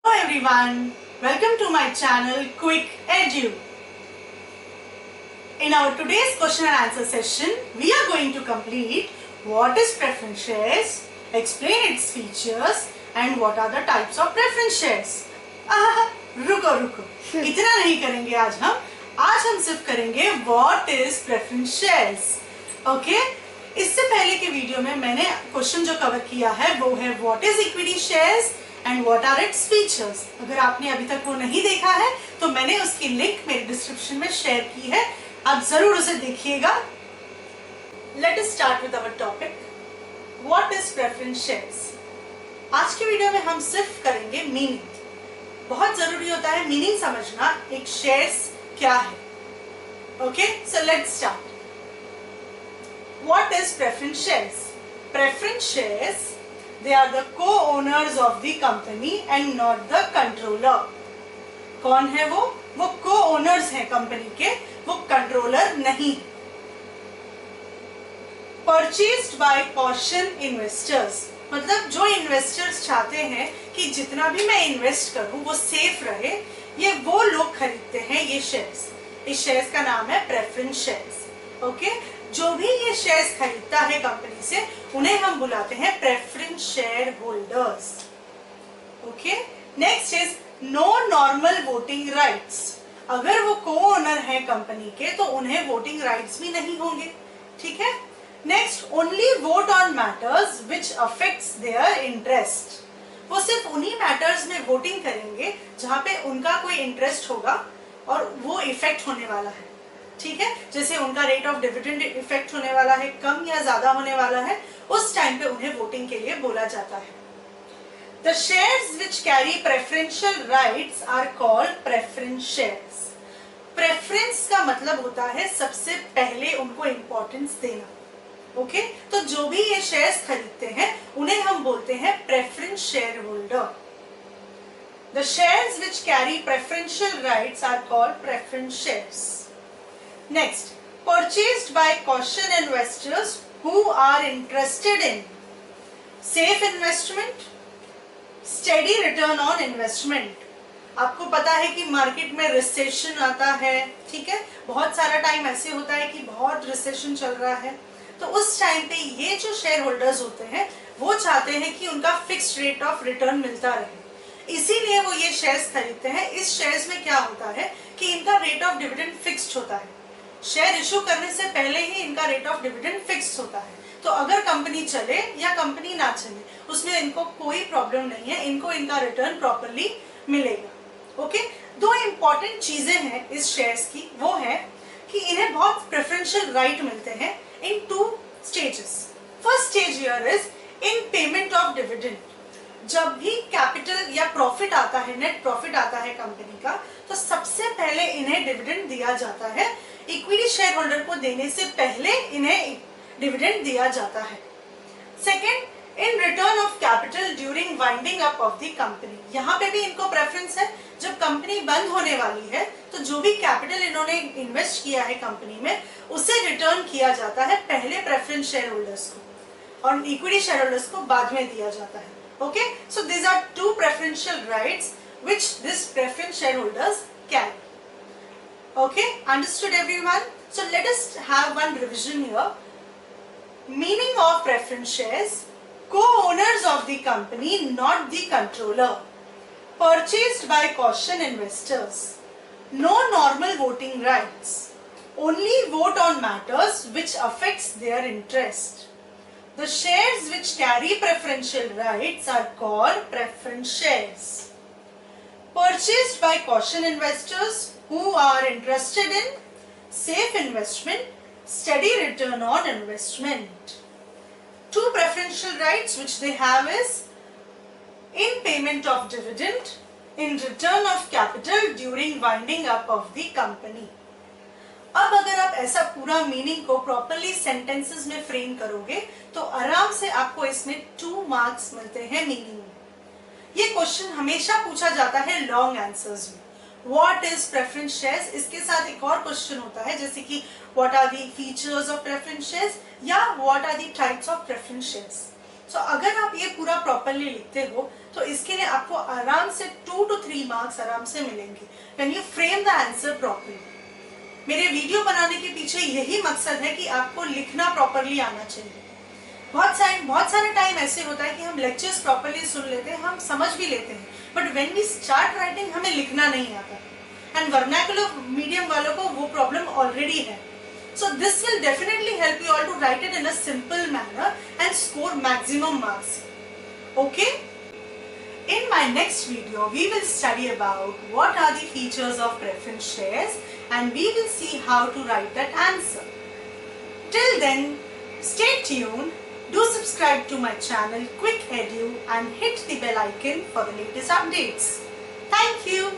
Hello everyone, welcome to my channel Quick Edu. In our today's question and answer session, we are going to complete what is preference shares, explain its features and what are the types of preference shares. रुको इतना नहीं करेंगे आज हम सिर्फ करेंगे what is preference shares. Okay इससे पहले के वीडियो में मैंने क्वेश्चन जो कवर किया है वो है what is equity shares and what are its features. अगर आपने अभी तक वो नहीं देखा है तो मैंने उसकी लिंक मेरे डिस्क्रिप्शन में शेयर की है, आप जरूर उसे देखिएगा. Let us start with our topic what is preference shares. आज के वीडियो में हम सिर्फ करेंगे मीनिंग. बहुत जरूरी होता है मीनिंग समझना, एक शेयर्स क्या है. Okay so let's start. What is preference shares? Preference shares, they are the co-owners of the company and not the controller. कौन है वो co-owners हैं कंपनी के, वो कंट्रोलर नहीं. Purchased by caution investors, मतलब जो इन्वेस्टर्स चाहते हैं कि जितना भी मैं इन्वेस्ट करूं वो सेफ रहे, ये वो लोग खरीदते हैं ये शेयर्स. इस शेयर्स का नाम है प्रेफरेंस शेयर्स. ओके जो भी ये शेयर्स खरीदता है कंपनी से उन्हें हम बुलाते हैं preference share holders. Okay next is no normal voting rights. अगर वो को ओनर है कंपनी के तो उन्हें वोटिंग राइट्स भी नहीं होंगे. ठीक है. Next only vote on matters which affects their interest. वो सिर्फ उन्हीं मैटर्स में वोटिंग करेंगे जहां पे उनका कोई इंटरेस्ट होगा और वो इफेक्ट होने वाला है. ठीक है, जैसे उनका रेट ऑफ डिविडेंड इफेक्ट होने वाला है, कम या ज्यादा होने वाला है, उस टाइम पे उन्हें वोटिंग के लिए बोला जाता है. The shares which carry preferential rights are called preference shares. Preference का मतलब होता है सबसे पहले उनको इंपॉर्टेंस देना. ओके तो जो भी ये शेयर्स खरीदते हैं उन्हें हम बोलते हैं preference share holder. The shares which carry preferential rights are called preference shares. Next, purchased by caution investors who are interested in safe investment, steady return on investment. आपको पता है कि मार्केट में रिसेशन आता है. ठीक है, बहुत सारा टाइम ऐसे होता है कि बहुत रिसेशन चल रहा है, तो उस टाइम पे ये जो शेयर होल्डर्स होते हैं वो चाहते हैं कि उनका फिक्स्ड रेट ऑफ रिटर्न मिलता रहे, इसीलिए वो ये शेयर्स खरीदते हैं. इस शेयर्स में क्या होता है कि इनका रेट ऑफ डिविडेंड फिक्स्ड होता है. शेयर इशू करने से पहले ही इनका रेट ऑफ डिविडेंड फिक्स होता है. तो अगर कंपनी चले या कंपनी ना चले उसमें इनको कोई प्रॉब्लम नहीं है, इनको इनका रिटर्न प्रॉपर्ली मिलेगा. ओके दो इंपॉर्टेंट चीजें हैं इस शेयर्स की, वो है कि इन्हें बहुत प्रेफरेंशियल राइट मिलते हैं इन 2 stages. First stage here is in payment of dividend. जब भी कैपिटल या प्रॉफिट आता है, नेट प्रॉफिट आता है कंपनी का, तो सबसे पहले इन्हें डिविडेंड दिया जाता है. इक्विटी शेयर होल्डर को देने से पहले इन्हें डिविडेंड दिया जाता है. Second, in return of capital during winding up of the company. यहाँ पे भी इनको प्रेफरेंस है. जब कंपनी बंद होने वाली है तो जो भी कैपिटल इन्होंने इन्वेस्ट किया है कंपनी में उसे रिटर्न किया जाता है पहले प्रेफरेंस शेयर होल्डर्स को, और इक्विटी शेयर होल्डर्स को बाद में दिया जाता है. Okay, so these are 2 preferential rights which this preference shareholders carry. Okay, understood everyone? So let us have one revision here. Meaning of preference shares: co-owners of the company, not the controller. Purchased by caution investors. No normal voting rights. Only vote on matters which affects their interest. The shares which carry preferential rights are called preference shares. Purchased by caution investors who are interested in safe investment, steady return on investment. 2 preferential rights which they have is in payment of dividend, in return of capital during winding up of the company. अब अगर आप ऐसा पूरा meaning को properly sentences में frame करोगे तो आराम से आपको इसमें 2 मार्क्स मिलते हैं मीनिंग में. ये क्वेश्चन हमेशा पूछा जाता है लॉन्ग आंसर्स में. व्हाट इज प्रेफरेंस शेयर्स, इसके साथ एक और क्वेश्चन होता है जैसे कि what are the features of preference shares या what are the types of preference shares. So अगर आप ये पूरा प्रॉपरली लिखते हो तो इसके लिए आपको आराम से 2 to 3 मार्क्स आराम से मिलेंगे when you frame the answer properly. मेरे वीडियो बनाने के पीछे यही मकसद है कि आपको लिखना प्रॉपरली आना चाहिए। बहुत सारे टाइम ऐसे होता है कि हम लेक्चर्स प्रॉपरली सुन लेते हैं, हम समझ भी लेते हैं, but when we start writing हमें लिखना नहीं आता। एंड वर्नाकुलर मीडियम वालों को वो प्रॉब्लम ऑलरेडी है। So this will definitely help you all to write it in a simple manner and score maximum marks. Okay? In my next video, we will study about what are the features of preference shares and we will see how to write that answer. Till then, stay tuned. Do subscribe to my channel Quick Edu and hit the bell icon for the latest updates. Thank you.